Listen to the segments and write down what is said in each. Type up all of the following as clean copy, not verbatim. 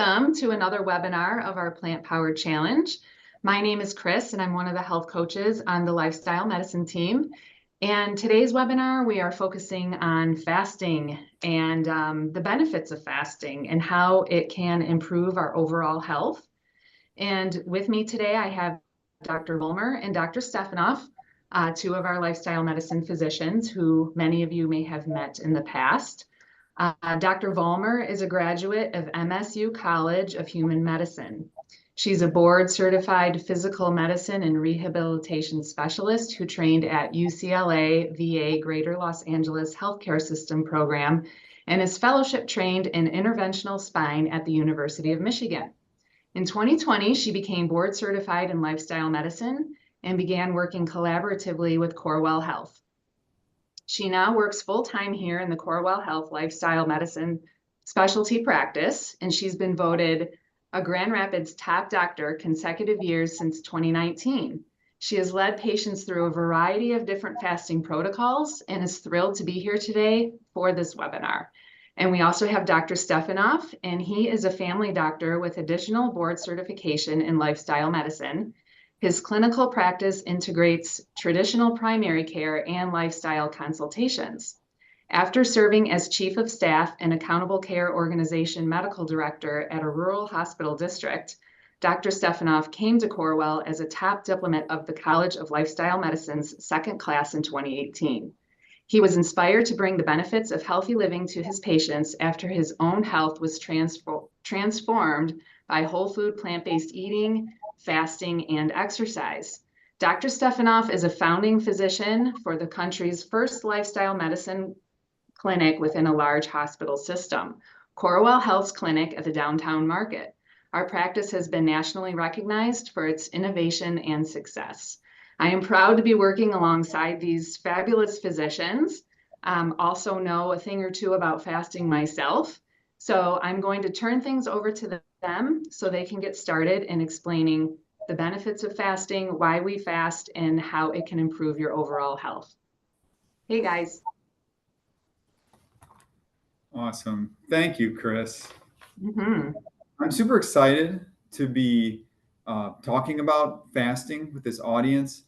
Welcome to another webinar of our Plant Powered Challenge. My name is Chris, and I'm one of the health coaches on the lifestyle medicine team. And today's webinar, we are focusing on fasting and the benefits of fasting and how it can improve our overall health. And with me today, I have Dr. Vollmer and Dr. Stephanoff, two of our lifestyle medicine physicians who many of you may have met in the past. Dr. Vollmer is a graduate of MSU College of Human Medicine. She's a board-certified physical medicine and rehabilitation specialist who trained at UCLA VA Greater Los Angeles Healthcare System program and is fellowship trained in interventional spine at the University of Michigan. In 2020, she became board-certified in lifestyle medicine and began working collaboratively with Corewell Health. She now works full-time here in the Corewell Health Lifestyle Medicine specialty practice, and she's been voted a Grand Rapids top doctor consecutive years since 2019. She has led patients through a variety of different fasting protocols and is thrilled to be here today for this webinar. And we also have Dr. Stephanoff, and he is a family doctor with additional board certification in lifestyle medicine. His clinical practice integrates traditional primary care and lifestyle consultations. After serving as Chief of Staff and Accountable Care Organization Medical Director at a rural hospital district, Dr. Stephanoff came to Corewell as a top diplomate of the College of Lifestyle Medicine's second class in 2018. He was inspired to bring the benefits of healthy living to his patients after his own health was transformed by whole food plant-based eating, fasting, and exercise. Dr. Stephanoff is a founding physician for the country's first lifestyle medicine clinic within a large hospital system, Corewell Health's clinic at the downtown market. Our practice has been nationally recognized for its innovation and success. I am proud to be working alongside these fabulous physicians. Also know a thing or two about fasting myself. So I'm going to turn things over to them so they can get started in explaining the benefits of fasting, why we fast, and how it can improve your overall health. Hey guys. Awesome. Thank you, Chris. I'm super excited to be talking about fasting with this audience.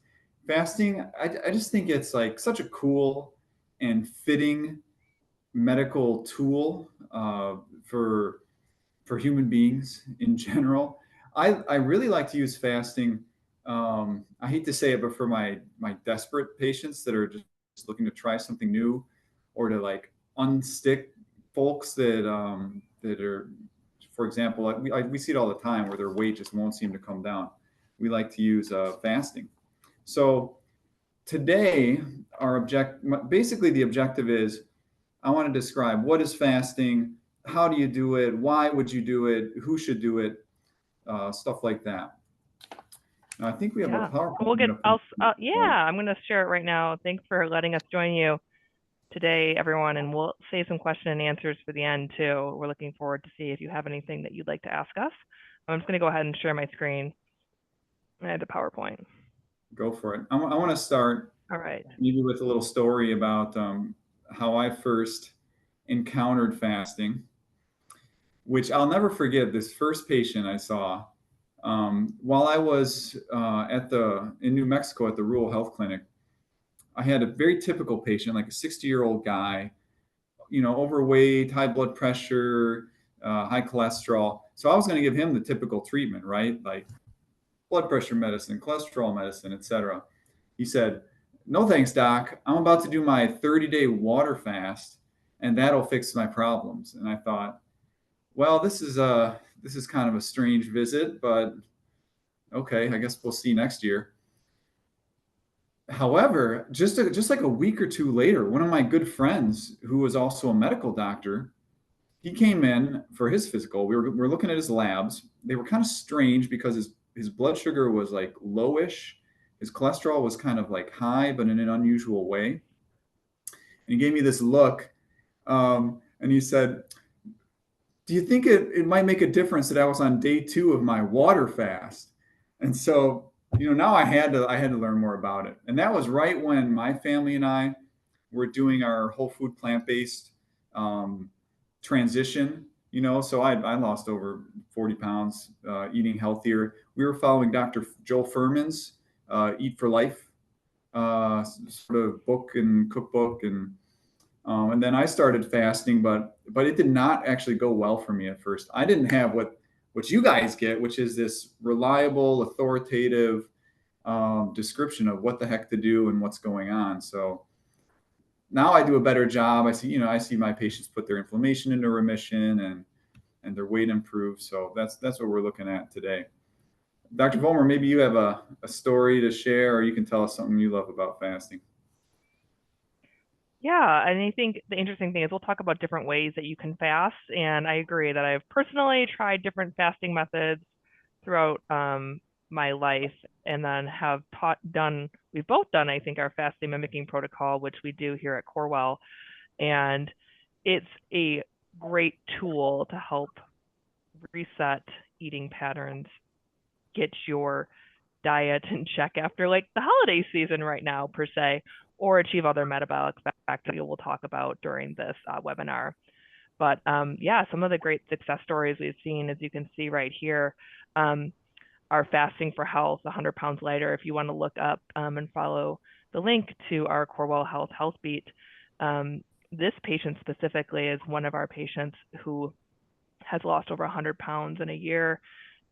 Fasting, I just think it's like such a cool and fitting medical tool for human beings in general. I really like to use fasting. I hate to say it, but for my desperate patients that are just looking to try something new, or to like unstick folks that are, for example, we see it all the time where their weight just won't seem to come down. We like to use fasting. So today, basically the objective is, I want to describe what is fasting, how do you do it, why would you do it, who should do it, stuff like that. Now, I think we have a PowerPoint. I'm going to share it right now. Thanks for letting us join you today, everyone, and we'll save some question and answers for the end too. We're looking forward to see if you have anything that you'd like to ask us. I'm just going to go ahead and share my screen. I had the PowerPoint. Go for it. I want to start maybe with a little story about how I first encountered fasting, which I'll never forget. This first patient I saw while I was in New Mexico at the rural health clinic. I had a very typical patient, like a 60-year-old guy, overweight, high blood pressure, high cholesterol. So I was going to give him the typical treatment, right? Like blood pressure medicine, cholesterol medicine, etc. He said, "No thanks, doc. I'm about to do my 30-day water fast, and that'll fix my problems." And I thought, well, this is kind of a strange visit, but okay, I guess we'll see next year. However, just like a week or two later, one of my good friends, who was also a medical doctor, he came in for his physical. We were looking at his labs. They were kind of strange because his blood sugar was like lowish. His cholesterol was kind of like high, but in an unusual way. And he gave me this look, and he said, "Do you think it might make a difference that I was on day 2 of my water fast?" And so, now I had to learn more about it. And that was right when my family and I were doing our whole food plant-based transition. So I lost over 40 pounds, eating healthier. We were following Dr. Joel Furman's Eat for Life sort of book and cookbook, and then I started fasting, but it did not actually go well for me at first. I didn't have what you guys get, which is this reliable, authoritative description of what the heck to do and what's going on. So now I do a better job. I see my patients put their inflammation into remission and their weight improve. So that's what we're looking at today. Dr. Vollmer, maybe you have a story to share, or you can tell us something you love about fasting. Yeah, and I think the interesting thing is we'll talk about different ways that you can fast. And I agree that I've personally tried different fasting methods throughout my life, and then we've both done, I think, our fasting mimicking protocol, which we do here at Corewell. And it's a great tool to help reset eating patterns, get your diet in check after like the holiday season right now, per se, or achieve other metabolic factors that we'll talk about during this webinar. But yeah, some of the great success stories we've seen, as you can see right here, are Fasting for Health, 100 Pounds Lighter. If you want to look up and follow the link to our Corewell Health Beat, this patient specifically is one of our patients who has lost over 100 pounds in a year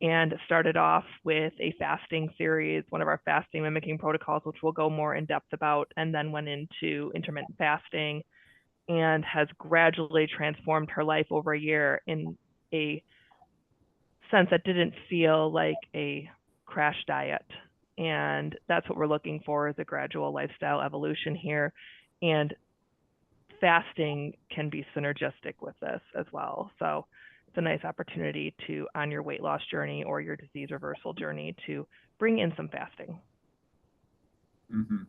and started off with a fasting series, one of our fasting mimicking protocols, which we'll go more in depth about, and then went into intermittent fasting and has gradually transformed her life over a year in a sense that didn't feel like a crash diet. And that's what we're looking for, is a gradual lifestyle evolution here. And fasting can be synergistic with this as well. So it's a nice opportunity to, on your weight loss journey or your disease reversal journey, to bring in some fasting. Mm-hmm.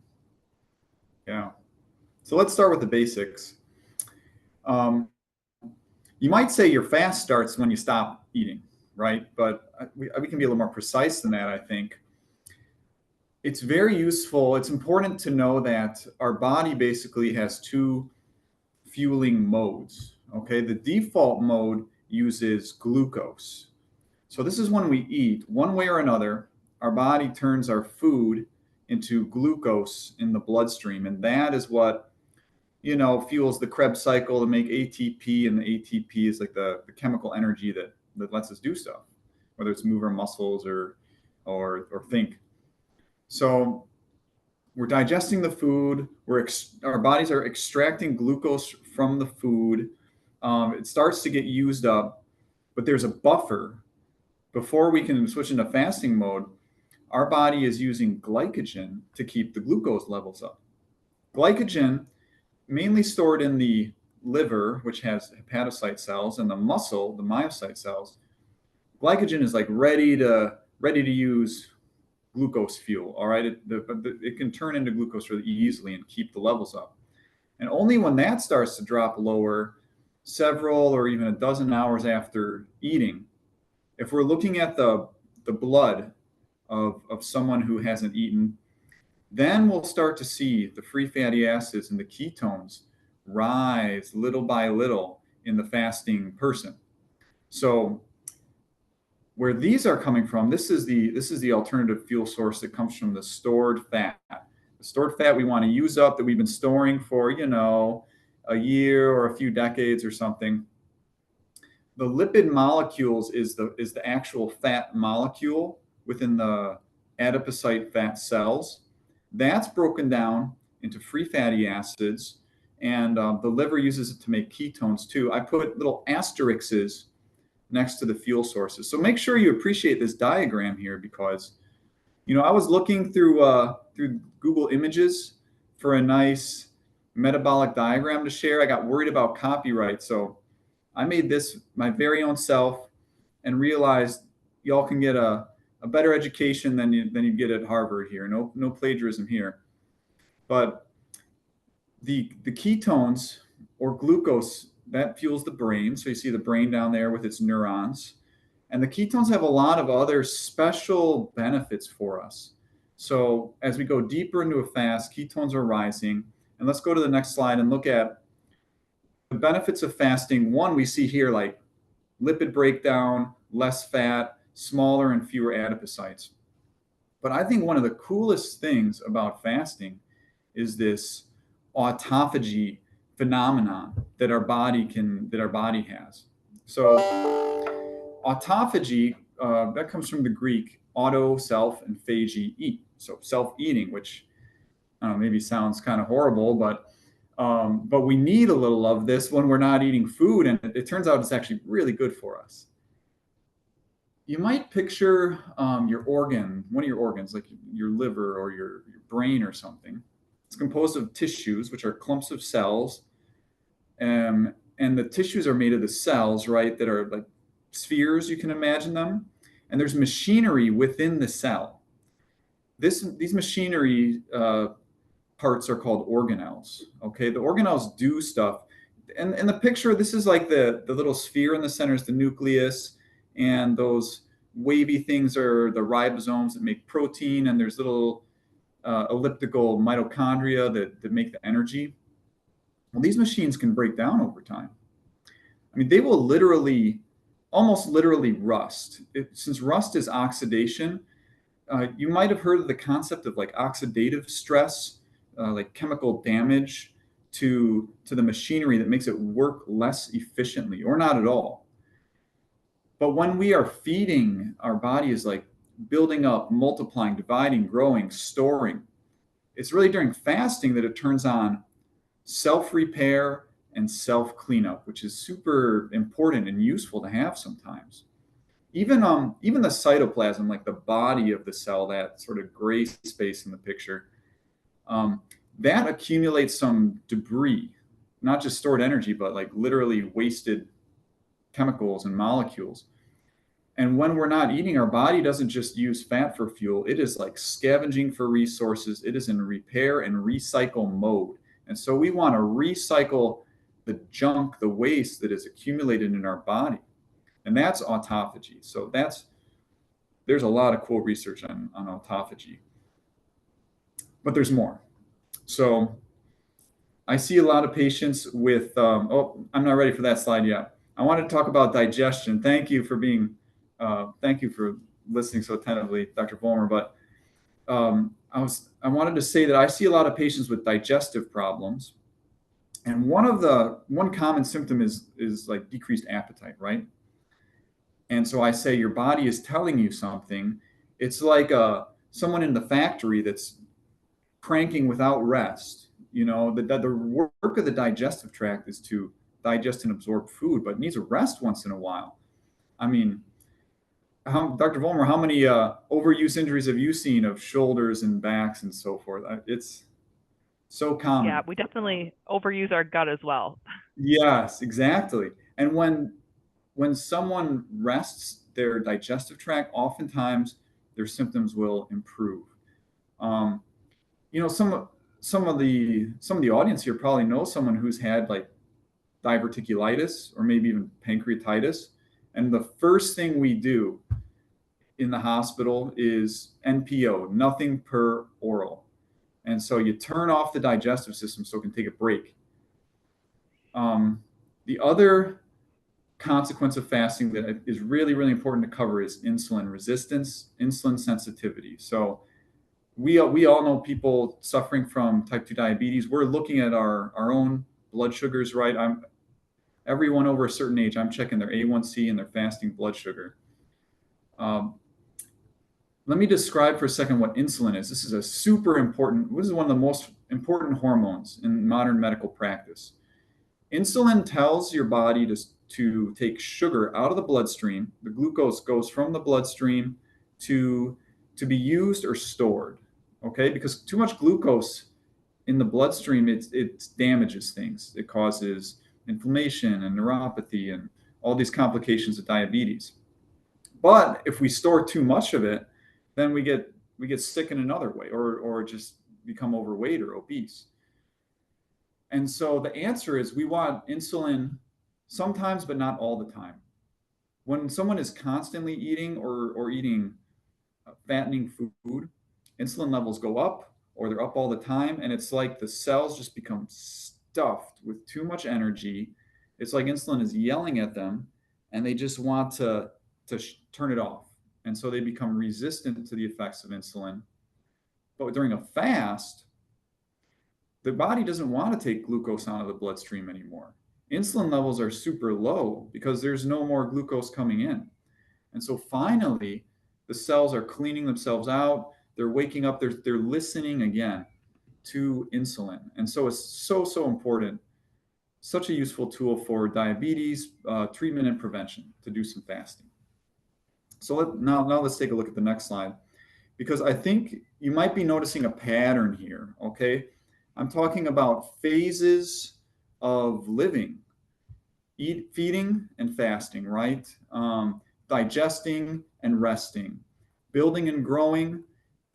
Yeah. So let's start with the basics. You might say your fast starts when you stop eating, right? But we can be a little more precise than that, I think. It's very useful. It's important to know that our body basically has two fueling modes, okay? The default mode uses glucose. So this is when we eat, one way or another, our body turns our food into glucose in the bloodstream. And that is what, fuels the Krebs cycle to make ATP. And the ATP is like the chemical energy that lets us do stuff, whether it's move our muscles or think. So we're digesting the food. Our bodies are extracting glucose from the food. It starts to get used up, but there's a buffer. Before we can switch into fasting mode, our body is using glycogen to keep the glucose levels up. Glycogen, mainly stored in the liver, which has hepatocyte cells, and the muscle, the myocyte cells. Glycogen is like ready to use glucose fuel, all right? It can turn into glucose really easily and keep the levels up. And only when that starts to drop lower, several or even a dozen hours after eating, if we're looking at the blood of someone who hasn't eaten, then we'll start to see the free fatty acids and the ketones rise little by little in the fasting person. So where these are coming from, this is the alternative fuel source that comes from the stored fat. The stored fat we want to use up, that we've been storing for, a year or a few decades or something. The lipid molecules is the actual fat molecule within the adipocyte fat cells. That's broken down into free fatty acids, and the liver uses it to make ketones too. I put little asterisks next to the fuel sources. So make sure you appreciate this diagram here, because, I was looking through Google Images for a nice metabolic diagram to share. I got worried about copyright, so I made this my very own self and realized y'all can get a better education than you get at Harvard here. No plagiarism here. But the ketones, or glucose, that fuels the brain. So you see the brain down there with its neurons. And the ketones have a lot of other special benefits for us. So as we go deeper into a fast, ketones are rising. And let's go to the next slide and look at the benefits of fasting. One, we see here, like lipid breakdown, less fat, smaller and fewer adipocytes. But I think one of the coolest things about fasting is this autophagy phenomenon that our body has. So autophagy, that comes from the Greek auto, self, and phage, eat. So self-eating, which I don't know, maybe sounds kind of horrible, but we need a little of this when we're not eating food, and it turns out it's actually really good for us. You might picture one of your organs, like your liver or your brain or something. It's composed of tissues, which are clumps of cells, and the tissues are made of the cells, right, that are like spheres, you can imagine them, and there's machinery within the cell. These machinery parts are called organelles. Okay, the organelles do stuff. And in the picture, this is like the little sphere in the center is the nucleus, and those wavy things are the ribosomes that make protein, and there's little elliptical mitochondria that make the energy. Well, these machines can break down over time. I mean, they will almost literally rust. Since rust is oxidation, you might have heard of the concept of like oxidative stress, like chemical damage to the machinery that makes it work less efficiently or not at all. But when we are feeding, our body is like building up, multiplying, dividing, growing, storing. It's really during fasting that it turns on self-repair and self-cleanup, which is super important and useful to have sometimes. Even the cytoplasm, like the body of the cell, that sort of gray space in the picture, that accumulates some debris, not just stored energy, but like literally wasted chemicals and molecules. And when we're not eating, our body doesn't just use fat for fuel. It is like scavenging for resources. It is in repair and recycle mode. And so we want to recycle the junk, the waste that is accumulated in our body. And that's autophagy. So there's a lot of cool research on autophagy. But there's more. So I see a lot of patients with, I'm not ready for that slide yet. I want to talk about digestion. Thank you for listening so attentively, Dr. Vollmer. But I wanted to say that I see a lot of patients with digestive problems. And one common symptom is like decreased appetite, right? And so I say your body is telling you something. It's like someone in the factory that's cranking without rest. You know, the work of the digestive tract is to digest and absorb food, but it needs a rest once in a while. I mean, Dr. Vollmer, how many overuse injuries have you seen of shoulders and backs and so forth? It's so common. Yeah, we definitely overuse our gut as well. Yes, exactly. And when someone rests their digestive tract, oftentimes their symptoms will improve. You know, some of the audience here probably know someone who's had like diverticulitis or maybe even pancreatitis, and the first thing we do in the hospital is NPO, nothing per oral. And so you turn off the digestive system so it can take a break. The other consequence of fasting that is really, really important to cover is insulin resistance, insulin sensitivity. So we all know people suffering from type 2 diabetes. We're looking at our own blood sugars, right? Everyone over a certain age, I'm checking their A1C and their fasting blood sugar. Let me describe for a second what insulin is. This is one of the most important hormones in modern medical practice. Insulin tells your body to take sugar out of the bloodstream. The glucose goes from the bloodstream to be used or stored, okay? Because too much glucose in the bloodstream, it damages things. It causes inflammation and neuropathy and all these complications of diabetes. But if we store too much of it, then we get sick in another way, or just become overweight or obese. And so the answer is we want insulin sometimes, but not all the time. When someone is constantly eating or eating fattening food, insulin levels go up, or they're up all the time, and it's like the cells just become stuffed with too much energy. It's like insulin is yelling at them, and they just want to turn it off. And so they become resistant to the effects of insulin. But during a fast, the body doesn't want to take glucose out of the bloodstream anymore. Insulin levels are super low because there's no more glucose coming in. And so finally, the cells are cleaning themselves out. They're waking up. They're listening again to insulin. And so it's so important. Such a useful tool for diabetes treatment and prevention to do some fasting. So now let's take a look at the next slide, because I think you might be noticing a pattern here, okay? I'm talking about phases of living, feeding and fasting, right? Digesting and resting, building and growing,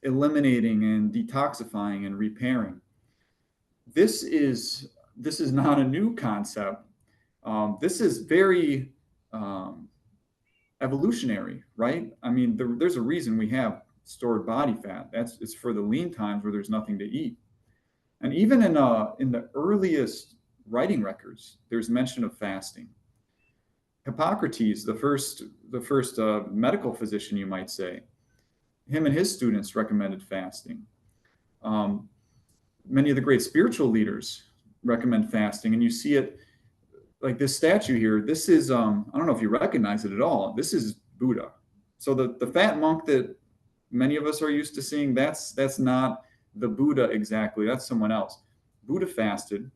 eliminating and detoxifying and repairing. This is not a new concept. This is very evolutionary, right? I mean, there's a reason we have stored body fat. It's for the lean times where there's nothing to eat. And even in the earliest writing records, there's mention of fasting. Hippocrates, the first medical physician, you might say, him and his students recommended fasting. Many of the great spiritual leaders recommend fasting, and you see it like this statue here. This is I don't know if you recognize it at all. This is Buddha. So the fat monk that many of us are used to seeing, that's not the Buddha exactly. That's someone else. Buddha fasted.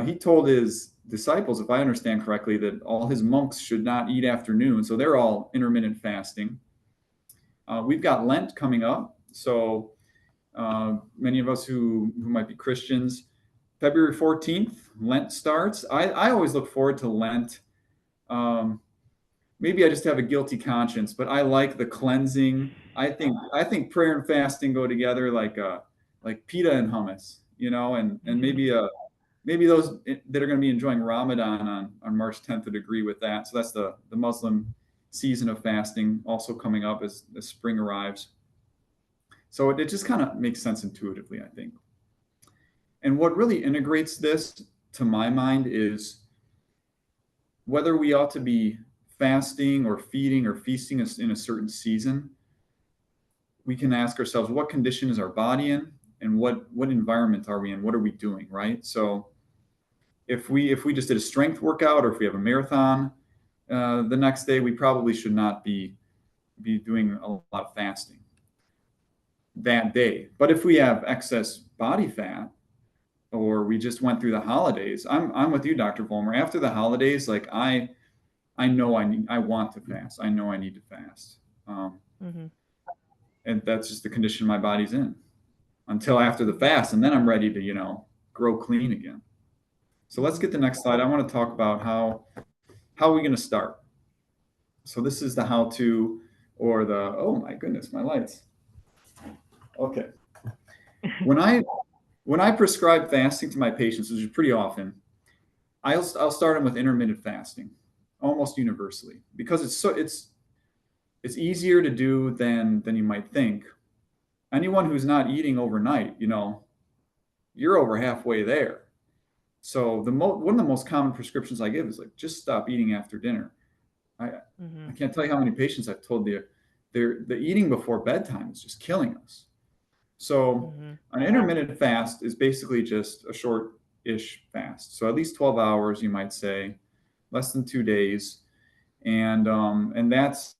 He told his disciples, if I understand correctly, that all his monks should not eat after noon. So they're all intermittent fasting. We've got Lent coming up. So many of us who might be Christians, February 14th, Lent starts. I always look forward to Lent. Maybe I just have a guilty conscience, but I like the cleansing. I think prayer and fasting go together like pita and hummus, and maybe those that are going to be enjoying Ramadan on March 10th would agree with that. So that's the Muslim season of fasting also coming up as spring arrives. So it just kind of makes sense intuitively, I think. And what really integrates this, to my mind, is whether we ought to be fasting or feeding or feasting in a certain season. We can ask ourselves, what condition is our body in, and what environment are we in? What are we doing, right? So if we just did a strength workout, or if we have a marathon the next day, we probably should not be doing a lot of fasting that day. But if we have excess body fat, or we just went through the holidays, I'm with you, Dr. Vollmer. After the holidays, like I know I want to fast. I know I need to fast. And that's just the condition my body's in until after the fast. And then I'm ready to, grow clean again. So let's get the next slide. I want to talk about how are we going to start? So this is the how-to, or oh my goodness, my lights. Okay. When I prescribe fasting to my patients, which is pretty often, I'll start them with intermittent fasting, almost universally, because it's easier to do than you might think. Anyone who's not eating overnight, you're over halfway there. So one of the most common prescriptions I give is like, just stop eating after dinner. I can't tell you how many patients I've told the eating before bedtime is just killing us. So an intermittent fast is basically just a short-ish fast. So at least 12 hours, you might say, less than 2 days. And that's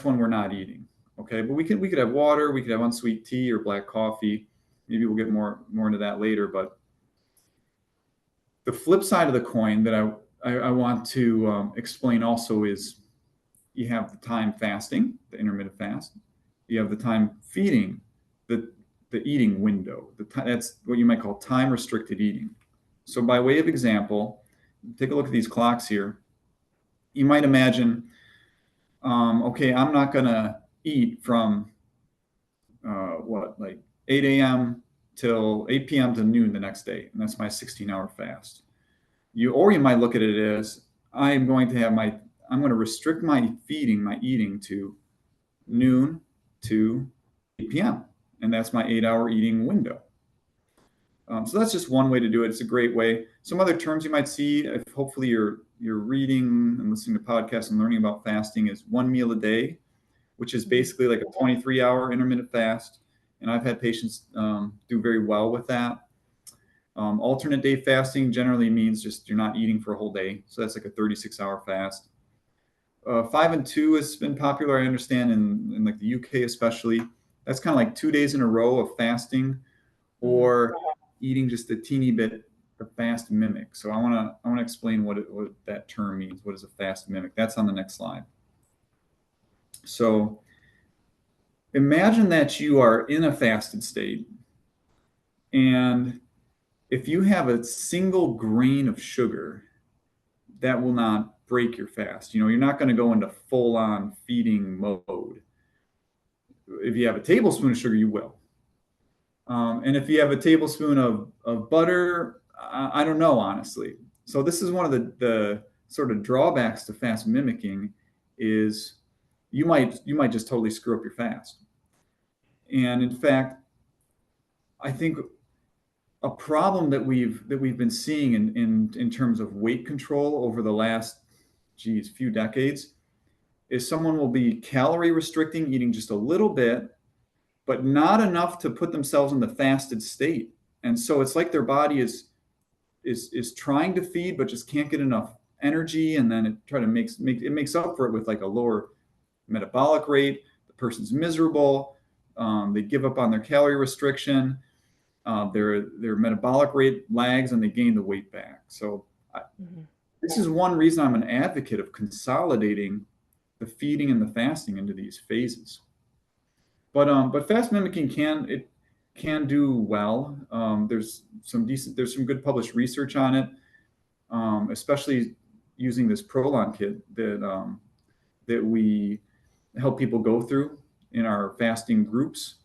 when we're not eating. Okay. But we could have water, we could have unsweet tea or black coffee. Maybe we'll get more into that later. But the flip side of the coin that I want to explain also is you have the time fasting, the intermittent fast. You have the time feeding, the eating window. That's what you might call time restricted eating. So by way of example, take a look at these clocks here. You might imagine, okay, I'm not going to eat from 8 a.m. till 8 p.m. to noon the next day, and that's my 16-hour fast. Or you might look at it as, I'm going to restrict my eating to noon to 8 p.m. And that's my 8-hour eating window. So that's just one way to do it. It's a great way. Some other terms you might see, if hopefully you're you're reading and listening to podcasts and learning about fasting, is 1 meal a day, which is basically like a 23-hour intermittent fast. And I've had patients do very well with that. Alternate day fasting generally means just you're not eating for a whole day. So that's like a 36-hour fast. 5 and 2 has been popular, I understand, in like the UK especially. That's kind of like 2 days in a row of fasting, or eating just a teeny bit of fast mimic. So I want to explain what that term means. What is a fast mimic? That's on the next slide. So imagine that you are in a fasted state, and if you have a single grain of sugar, that will not break your fast. You're not going to go into full-on feeding mode. If you have a tablespoon of sugar, you will. And if you have a tablespoon of butter, I don't know, honestly. So this is one of the sort of drawbacks to fast mimicking, is you might just totally screw up your fast. And in fact, I think a problem that we've been seeing in terms of weight control over the last few decades is someone will be calorie restricting, eating just a little bit, but not enough to put themselves in the fasted state. And so it's like their body is trying to feed, but just can't get enough energy. And then it makes up for it with like a lower metabolic rate. The person's miserable. They give up on their calorie restriction. Their metabolic rate lags, and they gain the weight back. So this is one reason I'm an advocate of consolidating the feeding and the fasting into these phases. But fast mimicking can do well. There's some good published research on it, especially using this Prolon kit that we help people go through in our fasting groups.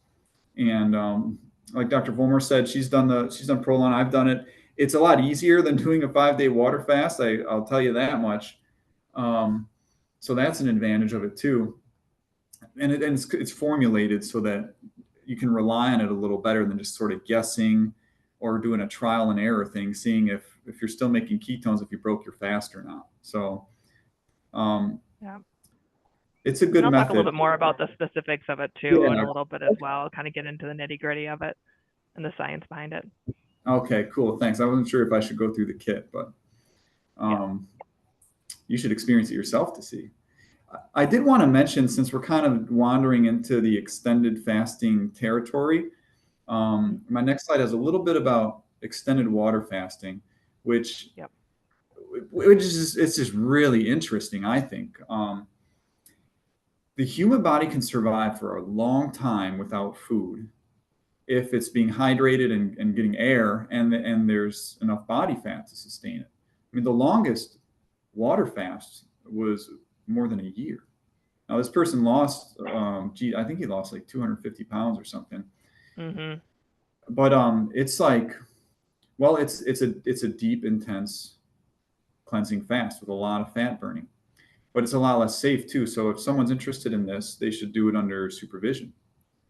And like Dr. Vollmer said, she's done Prolon. I've done it. It's a lot easier than doing a 5-day water fast. I'll tell you that much. So that's an advantage of it too. And it's formulated so that you can rely on it a little better than just sort of guessing or doing a trial and error thing, seeing if you're still making ketones, if you broke your fast or not. So it's a good I'll method. talk a little bit more about the specifics of it too in a little bit as well, kind of get into the nitty gritty of it and the science behind it. Okay, cool. Thanks. I wasn't sure if I should go through the kit, but you should experience it yourself to see. I did want to mention, since we're kind of wandering into the extended fasting territory, my next slide has a little bit about extended water fasting, which is it's just really interesting, I think. The human body can survive for a long time without food if it's being hydrated and getting air, and there's enough body fat to sustain it. I mean, the longest water fast was more than a year. Now, this person lost, I think he lost like 250 pounds or something. Mm-hmm. But it's like, well, it's a deep, intense cleansing fast with a lot of fat burning, but it's a lot less safe too. So if someone's interested in this, they should do it under supervision.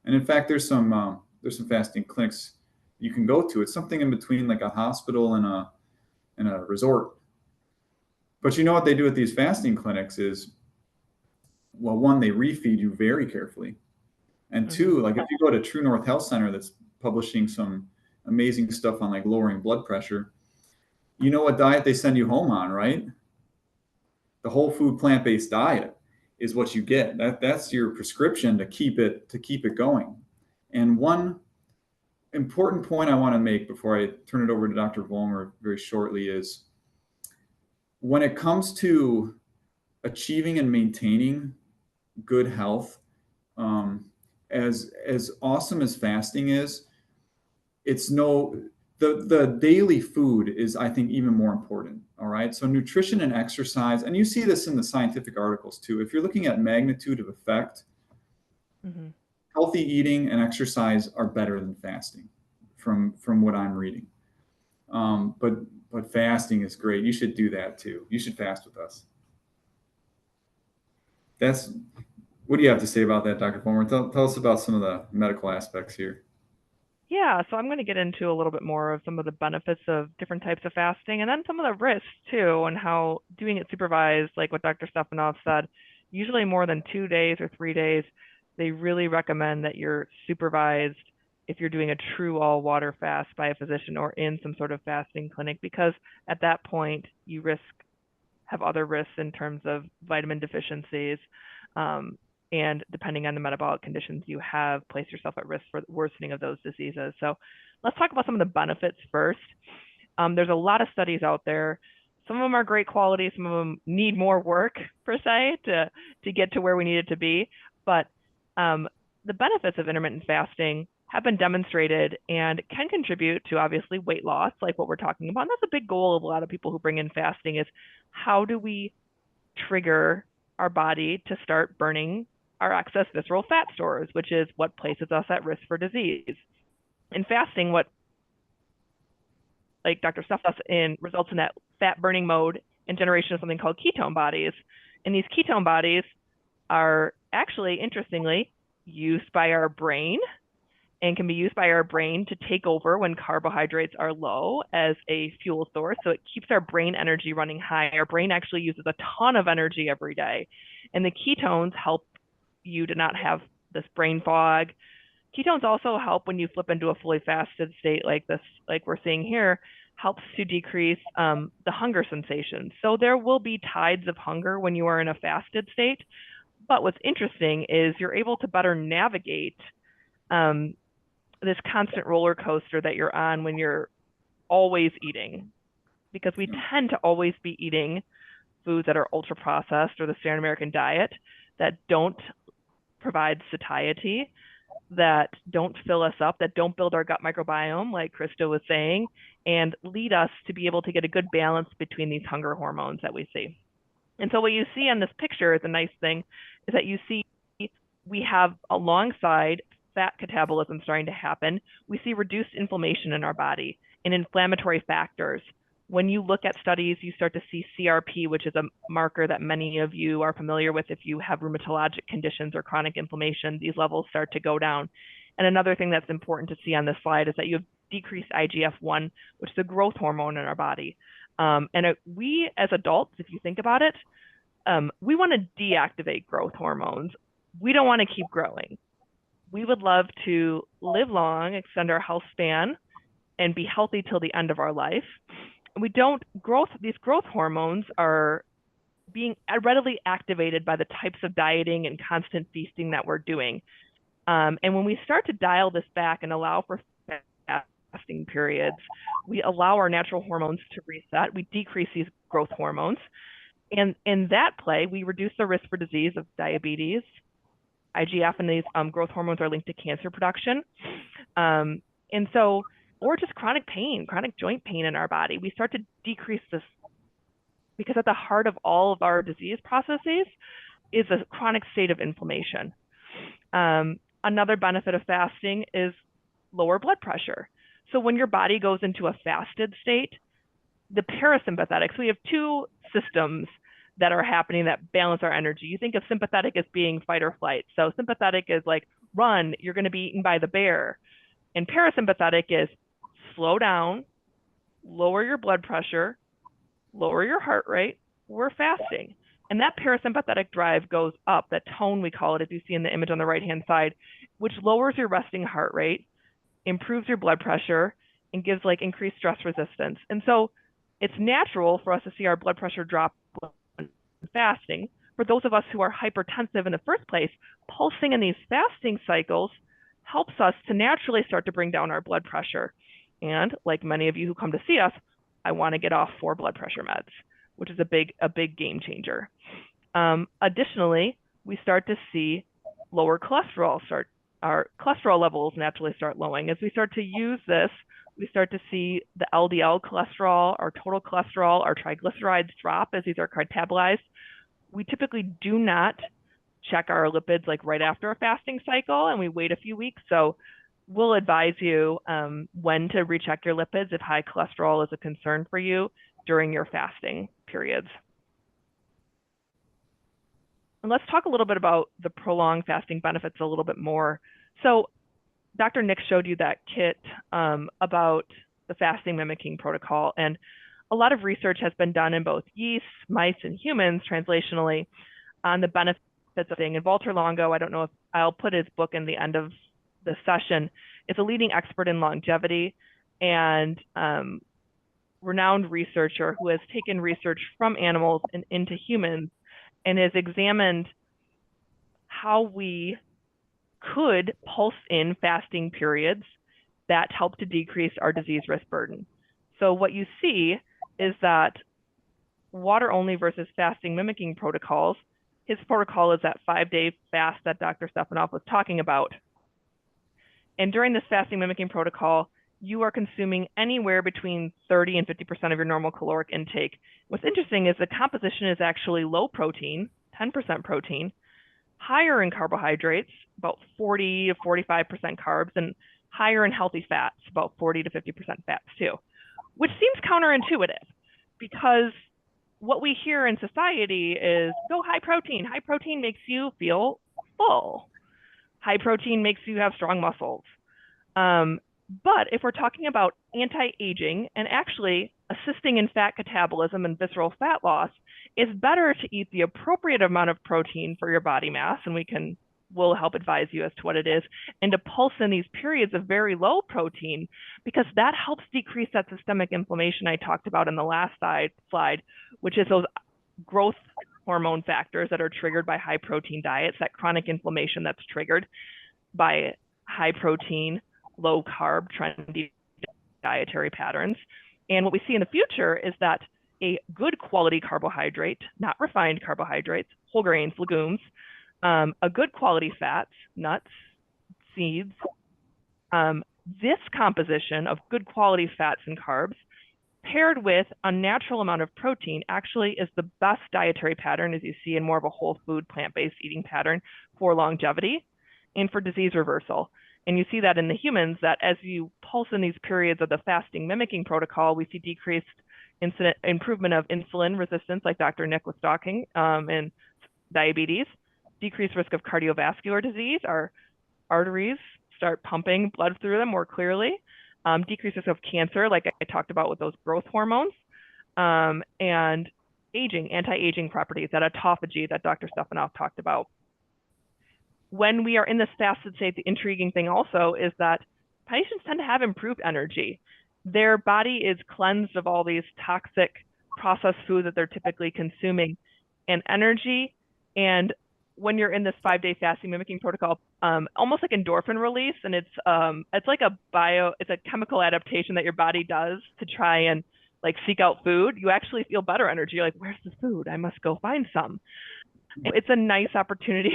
And in fact, there's some fasting clinics you can go to. It's something in between like a hospital and a resort. But you know what they do at these fasting clinics is, well, one, they refeed you very carefully. And two, like if you go to True North Health Center that's publishing some amazing stuff on like lowering blood pressure, you know what diet they send you home on, right? The whole food plant-based diet is what you get. That's your prescription to keep it going. And one important point I want to make before I turn it over to Dr. Vollmer very shortly is, when it comes to achieving and maintaining good health, as awesome as fasting is, the daily food is, I think, even more important. All right. So nutrition and exercise, and you see this in the scientific articles too. If you're looking at magnitude of effect, healthy eating and exercise are better than fasting from what I'm reading. But fasting is great. You should do that too. You should fast with us. What do you have to say about that, Dr. Vollmer? Tell us about some of the medical aspects here. Yeah, so I'm going to get into a little bit more of some of the benefits of different types of fasting and then some of the risks too, and how doing it supervised, like what Dr. Stephanoff said, usually more than 2 days or 3 days, they really recommend that you're supervised if you're doing a true all water fast by a physician or in some sort of fasting clinic, because at that point you have other risks in terms of vitamin deficiencies. And depending on the metabolic conditions you have, place yourself at risk for worsening of those diseases. So let's talk about some of the benefits first. There's a lot of studies out there. Some of them are great quality. Some of them need more work, per se, to get to where we need it to be. But the benefits of intermittent fasting have been demonstrated and can contribute to obviously weight loss, like what we're talking about. And that's a big goal of a lot of people who bring in fasting is how do we trigger our body to start burning our excess visceral fat stores, which is what places us at risk for disease. In fasting, what like Dr. Stuff in results in that fat burning mode and generation of something called ketone bodies. And these ketone bodies are actually, interestingly, used by our brain and can be used by our brain to take over when carbohydrates are low as a fuel source. So it keeps our brain energy running high. Our brain actually uses a ton of energy every day. And the ketones help you to not have this brain fog. Ketones also help when you flip into a fully fasted state like this, like we're seeing here, helps to decrease the hunger sensation. So there will be tides of hunger when you are in a fasted state. But what's interesting is you're able to better navigate this constant roller coaster that you're on when you're always eating, because we tend to always be eating foods that are ultra processed or the standard American diet that don't provide satiety, that don't fill us up, that don't build our gut microbiome, like Krista was saying, and lead us to be able to get a good balance between these hunger hormones that we see. And so what you see on this picture is a nice thing, is that you see we have alongside fat catabolism starting to happen, we see reduced inflammation in our body and inflammatory factors. When you look at studies, you start to see CRP, which is a marker that many of you are familiar with if you have rheumatologic conditions or chronic inflammation. These levels start to go down. And another thing that's important to see on this slide is that you have decreased IGF-1, which is a growth hormone in our body. We as adults, if you think about it, we want to deactivate growth hormones. We don't want to keep growing. We would love to live long, extend our health span, and be healthy till the end of our life. These growth hormones are being readily activated by the types of dieting and constant feasting that we're doing. And when we start to dial this back and allow for fasting periods, we allow our natural hormones to reset. We decrease these growth hormones. And in that play, we reduce the risk for disease of diabetes. IGF and these growth hormones are linked to cancer production. Or just chronic pain, chronic joint pain in our body. We start to decrease this because at the heart of all of our disease processes is a chronic state of inflammation. Another benefit of fasting is lower blood pressure. So when your body goes into a fasted state, the parasympathetic, so we have two systems that are happening that balance our energy. You think of sympathetic as being fight or flight. So sympathetic is like, run, you're going to be eaten by the bear. And parasympathetic is slow down, lower your blood pressure, lower your heart rate, we're fasting. And that parasympathetic drive goes up, that tone we call it, as you see in the image on the right-hand side, which lowers your resting heart rate, improves your blood pressure, and gives like increased stress resistance. And so it's natural for us to see our blood pressure drop when fasting. For those of us who are hypertensive in the first place, pulsing in these fasting cycles helps us to naturally start to bring down our blood pressure. And like many of you who come to see us, I want to get off 4 blood pressure meds, which is a big game changer. Additionally, we start to see lower cholesterol. Our cholesterol levels naturally start lowering. As we start to use this, we start to see the LDL cholesterol, our total cholesterol, our triglycerides drop as these are catabolized. We typically do not check our lipids like right after a fasting cycle, and we wait a few weeks. So we'll advise you when to recheck your lipids if high cholesterol is a concern for you during your fasting periods. And let's talk a little bit about the prolonged fasting benefits a little bit more. So Dr. Nick showed you that kit about the fasting mimicking protocol, and a lot of research has been done in both yeast, mice, and humans translationally on the benefits of fasting. And Walter Longo, I don't know if I'll put his book in the end of the session, is a leading expert in longevity and renowned researcher who has taken research from animals and into humans and has examined how we could pulse in fasting periods that help to decrease our disease risk burden. So what you see is that water only versus fasting mimicking protocols, his protocol is that 5-day fast that Dr. Stephanoff was talking about. And during this fasting mimicking protocol, you are consuming anywhere between 30 and 50% of your normal caloric intake. What's interesting is the composition is actually low protein, 10% protein, higher in carbohydrates, about 40 to 45% carbs, and higher in healthy fats, about 40 to 50% fats too, which seems counterintuitive because what we hear in society is go high protein. High protein makes you feel full. High protein makes you have strong muscles. But if we're talking about anti-aging and actually assisting in fat catabolism and visceral fat loss, it's better to eat the appropriate amount of protein for your body mass, and we'll help advise you as to what it is, and to pulse in these periods of very low protein, because that helps decrease that systemic inflammation I talked about in the last slide, which is those growth hormone factors that are triggered by high protein diets, that chronic inflammation that's triggered by high protein, low carb, trendy dietary patterns. And what we see in the future is that a good quality carbohydrate, not refined carbohydrates, whole grains, legumes, a good quality fats, nuts, seeds, this composition of good quality fats and carbs paired with a natural amount of protein actually is the best dietary pattern, as you see in more of a whole food plant-based eating pattern for longevity and for disease reversal. And you see that in the humans, that as you pulse in these periods of the fasting mimicking protocol, we see decreased improvement of insulin resistance, like Dr. Nick was talking, and diabetes, decreased risk of cardiovascular disease. Our arteries start pumping blood through them more clearly, decreased risk of cancer, like I talked about with those growth hormones, and aging, anti-aging properties, that autophagy that Dr. Stephanoff talked about. When we are in this fasted state, the intriguing thing also is that patients tend to have improved energy. Their body is cleansed of all these toxic processed foods that they're typically consuming, and energy. And when you're in this 5-day fasting mimicking protocol, almost like endorphin release, and it's like it's a chemical adaptation that your body does to try and like seek out food. You actually feel better energy. You're like, where's the food? I must go find some. It's a nice opportunity.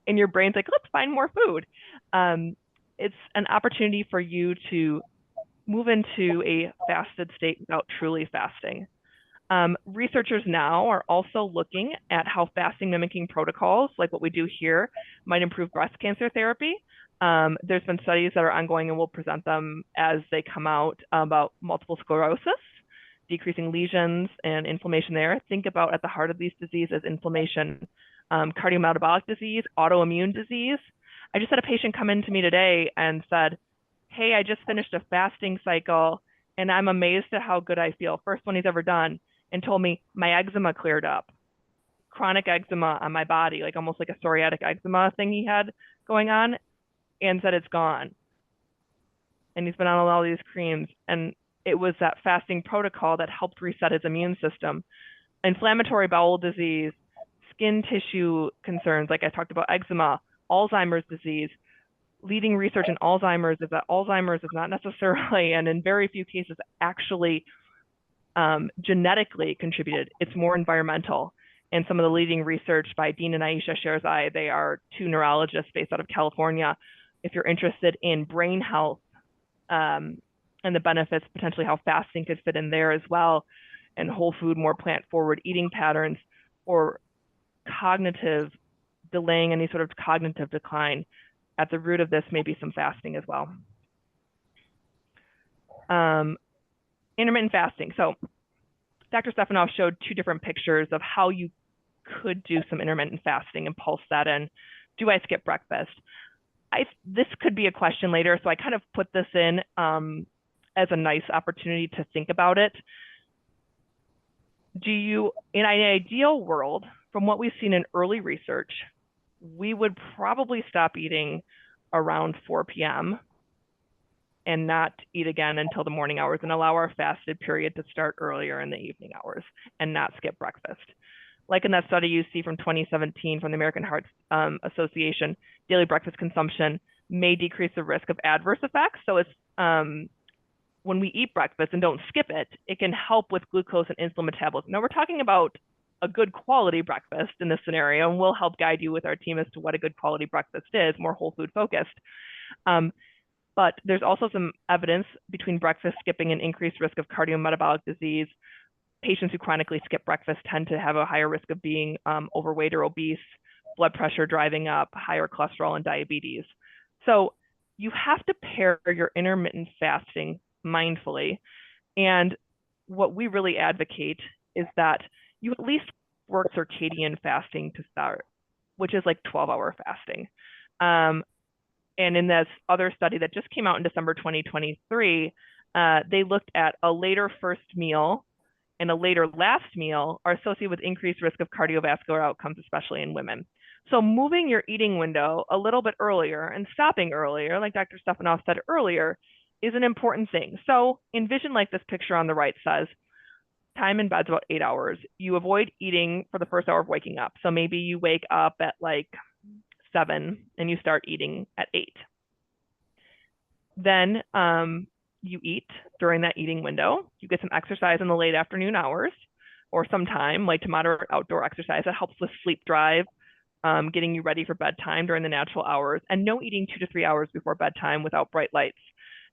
And your brain's like, let's find more food. It's an opportunity for you to move into a fasted state without truly fasting. Researchers now are also looking at how fasting mimicking protocols, like what we do here, might improve breast cancer therapy. There's been studies that are ongoing, and we'll present them as they come out, about multiple sclerosis, decreasing lesions and inflammation there. Think about at the heart of these diseases, inflammation, cardiometabolic disease, autoimmune disease. I just had a patient come in to me today and said, hey, I just finished a fasting cycle and I'm amazed at how good I feel. First one he's ever done, and told me my eczema cleared up. Chronic eczema on my body, like almost like a psoriatic eczema thing he had going on, and said it's gone. And he's been on all these creams, and it was that fasting protocol that helped reset his immune system. Inflammatory bowel disease, skin tissue concerns, like I talked about eczema, Alzheimer's disease. Leading research in Alzheimer's is that Alzheimer's is not necessarily, and in very few cases, actually genetically contributed. It's more environmental. And some of the leading research by Dean and Aisha Sherzai, they are 2 neurologists based out of California. If you're interested in brain health and the benefits, potentially how fasting could fit in there as well, and whole food, more plant-forward eating patterns, or cognitive, delaying any sort of cognitive decline. At the root of this may be some fasting as well. Intermittent fasting. So Dr. Stephanoff showed 2 different pictures of how you could do some intermittent fasting and pulse that in. Do I skip breakfast? this could be a question later, so I kind of put this in as a nice opportunity to think about it. In an ideal world, from what we've seen in early research, we would probably stop eating around 4 p.m. and not eat again until the morning hours and allow our fasted period to start earlier in the evening hours and not skip breakfast. Like in that study you see from 2017 from the American Heart Association, daily breakfast consumption may decrease the risk of adverse effects. So it's when we eat breakfast and don't skip it, it can help with glucose and insulin metabolism. Now we're talking about a good quality breakfast in this scenario, and we'll help guide you with our team as to what a good quality breakfast is, more whole food focused. But there's also some evidence between breakfast skipping and increased risk of cardiometabolic disease. Patients who chronically skip breakfast tend to have a higher risk of being overweight or obese, blood pressure driving up, higher cholesterol and diabetes. So you have to pair your intermittent fasting mindfully. And what we really advocate is that you at least work circadian fasting to start, which is like 12-hour fasting. And in this other study that just came out in December 2023, they looked at a later first meal and a later last meal are associated with increased risk of cardiovascular outcomes, especially in women. So moving your eating window a little bit earlier and stopping earlier, like Dr. Stephanoff said earlier, is an important thing. So envision like this picture on the right says, time in bed's about 8 hours. You avoid eating for the first hour of waking up. So maybe you wake up at like 7 and you start eating at 8. Then you eat during that eating window. You get some exercise in the late afternoon hours or some time, light to moderate outdoor exercise that helps with sleep drive, getting you ready for bedtime during the natural hours, and no eating 2 to 3 hours before bedtime without bright lights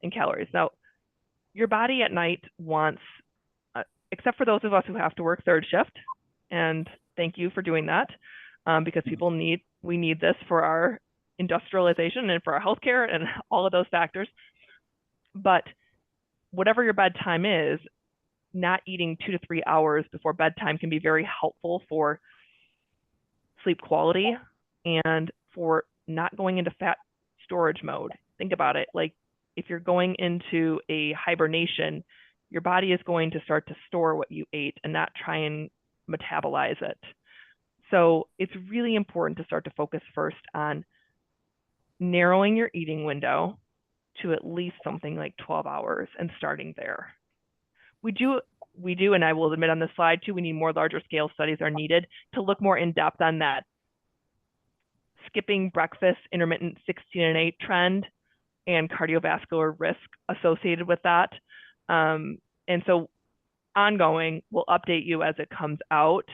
and calories. Now, your body at night wants, except for those of us who have to work third shift, and thank you for doing that, because we need this for our industrialization and for our healthcare and all of those factors. But whatever your bedtime is, not eating 2 to 3 hours before bedtime can be very helpful for sleep quality and for not going into fat storage mode. Think about it. Like if you're going into a hibernation, your body is going to start to store what you ate and not try and metabolize it. So it's really important to start to focus first on narrowing your eating window to at least something like 12 hours and starting there. We do, and I will admit on this slide too, we need more larger scale studies are needed to look more in depth on that skipping breakfast, intermittent 16 and 8 trend and cardiovascular risk associated with that. And so ongoing, we'll update you as it comes out,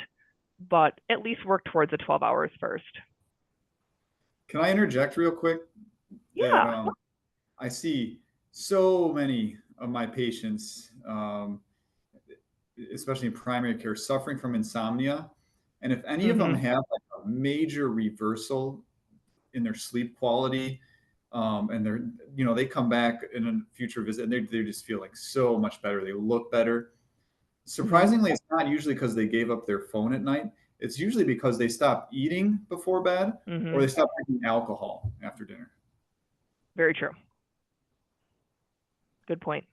but at least work towards the 12 hours first. Can I interject real quick? Yeah. That, I see so many of my patients, especially in primary care, suffering from insomnia. And if any of them have like a major reversal in their sleep quality, and they're, they come back in a future visit and they just feel like so much better. They look better. Surprisingly, it's not usually because they gave up their phone at night. It's usually because they stopped eating before bed or they stopped drinking alcohol after dinner. Very true. Good point.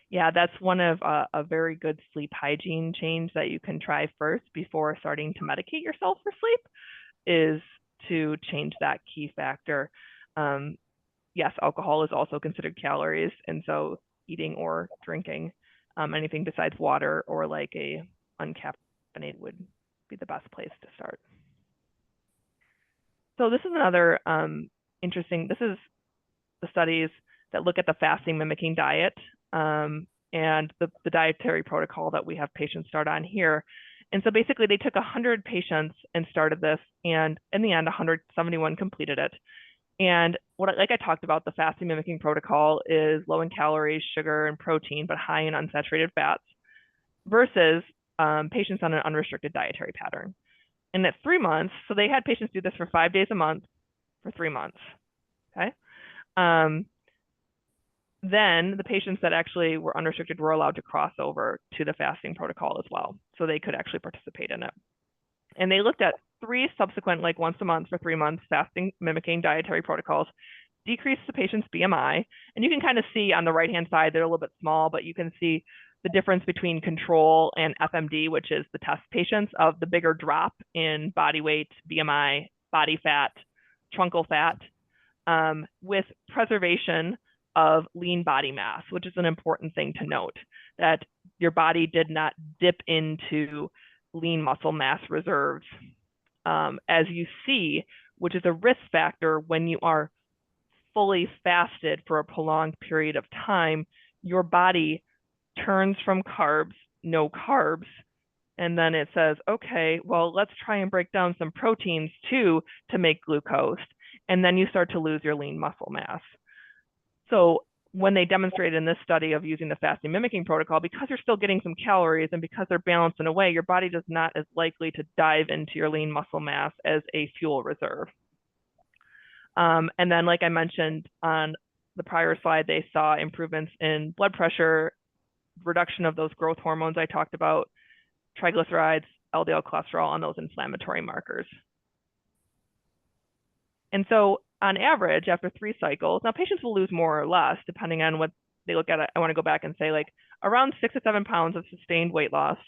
Yeah, that's one of a very good sleep hygiene change that you can try first before starting to medicate yourself for sleep is to change that key factor. Yes, alcohol is also considered calories. And so eating or drinking anything besides water or like a uncaffeinated would be the best place to start. So this is another interesting, this is the studies that look at the fasting mimicking diet and the dietary protocol that we have patients start on here. And so basically they took 100 patients and started this, and in the end, 171 completed it. And like I talked about, the fasting mimicking protocol is low in calories, sugar, and protein, but high in unsaturated fats versus patients on an unrestricted dietary pattern. And at 3 months, so they had patients do this for 5 days a month for 3 months, okay? Then the patients that actually were unrestricted were allowed to cross over to the fasting protocol as well. So they could actually participate in it. And they looked at 3 subsequent, like once a month for 3 months, fasting mimicking dietary protocols. decrease the patient's BMI. And you can kind of see on the right-hand side, they're a little bit small, but you can see the difference between control and FMD, which is the test patients, of the bigger drop in body weight, BMI, body fat, truncal fat, with preservation of lean body mass, which is an important thing to note, that your body did not dip into lean muscle mass reserves, as you see, which is a risk factor when you are fully fasted for a prolonged period of time. Your body turns from carbs, no carbs, and then it says, okay, well, let's try and break down some proteins too to make glucose. And then you start to lose your lean muscle mass. So when they demonstrated in this study of using the fasting mimicking protocol, because you're still getting some calories and because they're balanced in a way, your body does not as likely to dive into your lean muscle mass as a fuel reserve. And then, like I mentioned on the prior slide, they saw improvements in blood pressure, reduction of those growth hormones I talked about, triglycerides, LDL cholesterol, on those inflammatory markers. And so on average, after 3 cycles, now patients will lose more or less depending on what they look at. I want to go back and say like around 6 to 7 pounds of sustained weight loss,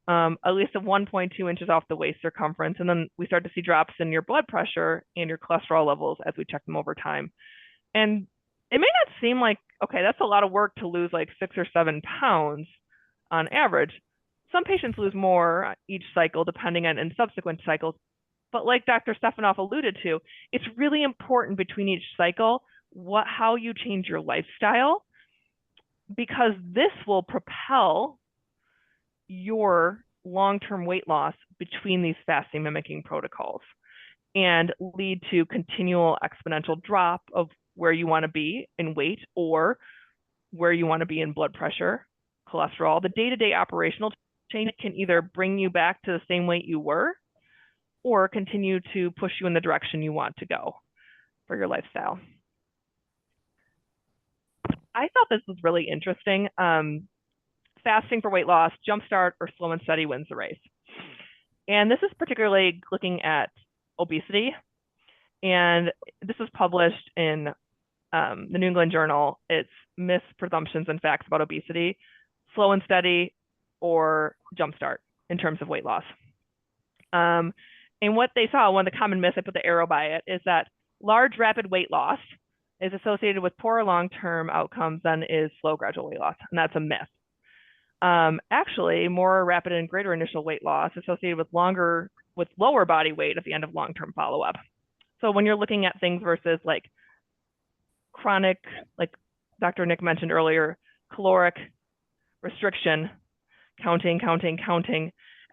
at least of 1.2 inches off the waist circumference. And then we start to see drops in your blood pressure and your cholesterol levels as we check them over time. And it may not seem like, okay, that's a lot of work to lose like 6 or 7 pounds on average. Some patients lose more each cycle depending on in subsequent cycles. But like Dr. Stephanoff alluded to, it's really important between each cycle how you change your lifestyle, because this will propel your long-term weight loss between these fasting mimicking protocols and lead to continual exponential drop of where you want to be in weight or where you want to be in blood pressure, cholesterol. The day-to-day operational change can either bring you back to the same weight you were or continue to push you in the direction you want to go for your lifestyle. I thought this was really interesting. Fasting for weight loss, jumpstart or slow and steady wins the race. And this is particularly looking at obesity. And this was published in the New England Journal. It's Myths, Presumptions, and Facts About Obesity, slow and steady or jumpstart in terms of weight loss. And what they saw, one of the common myths, I put the arrow by it, is that large rapid weight loss is associated with poorer long-term outcomes than is slow gradual weight loss. And that's a myth. Actually, more rapid and greater initial weight loss associated with lower body weight at the end of long-term follow-up. So when you're looking at things versus like chronic, like Dr. Nick mentioned earlier, caloric restriction, counting,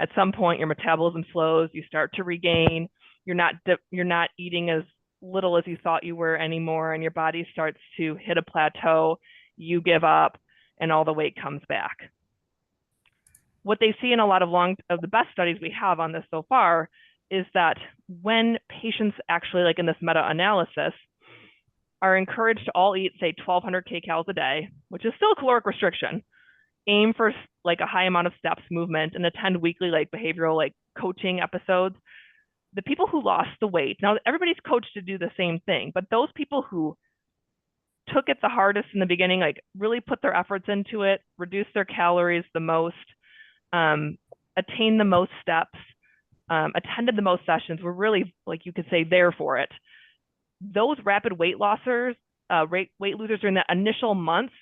at some point your metabolism slows, you start to regain, you're not eating as little as you thought you were anymore, and your body starts to hit a plateau, you give up, and all the weight comes back. What they see in a lot of the best studies we have on this so far is that when patients actually, like in this meta-analysis, are encouraged to all eat, say, 1,200 kcals a day, which is still a caloric restriction, aim for like a high amount of steps movement and attend weekly like behavioral like coaching episodes, the people who lost the weight, now everybody's coached to do the same thing, but those people who took it the hardest in the beginning, like really put their efforts into it, reduced their calories the most, attained the most steps, attended the most sessions, were really, like you could say, there for it. Those rapid weight losers, weight losers during that initial months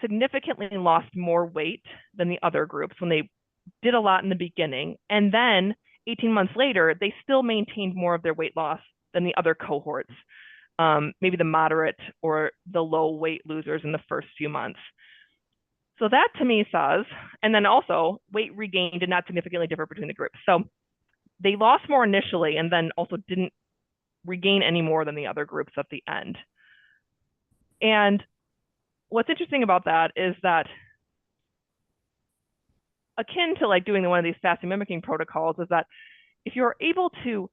significantly lost more weight than the other groups when they did a lot in the beginning. And then 18 months later, they still maintained more of their weight loss than the other cohorts, maybe the moderate or the low weight losers in the first few months. So that to me says, and then also weight regain did not significantly differ between the groups. So they lost more initially and then also didn't regain any more than the other groups at the end. And what's interesting about that is that akin to like doing one of these fasting mimicking protocols is that if you're able to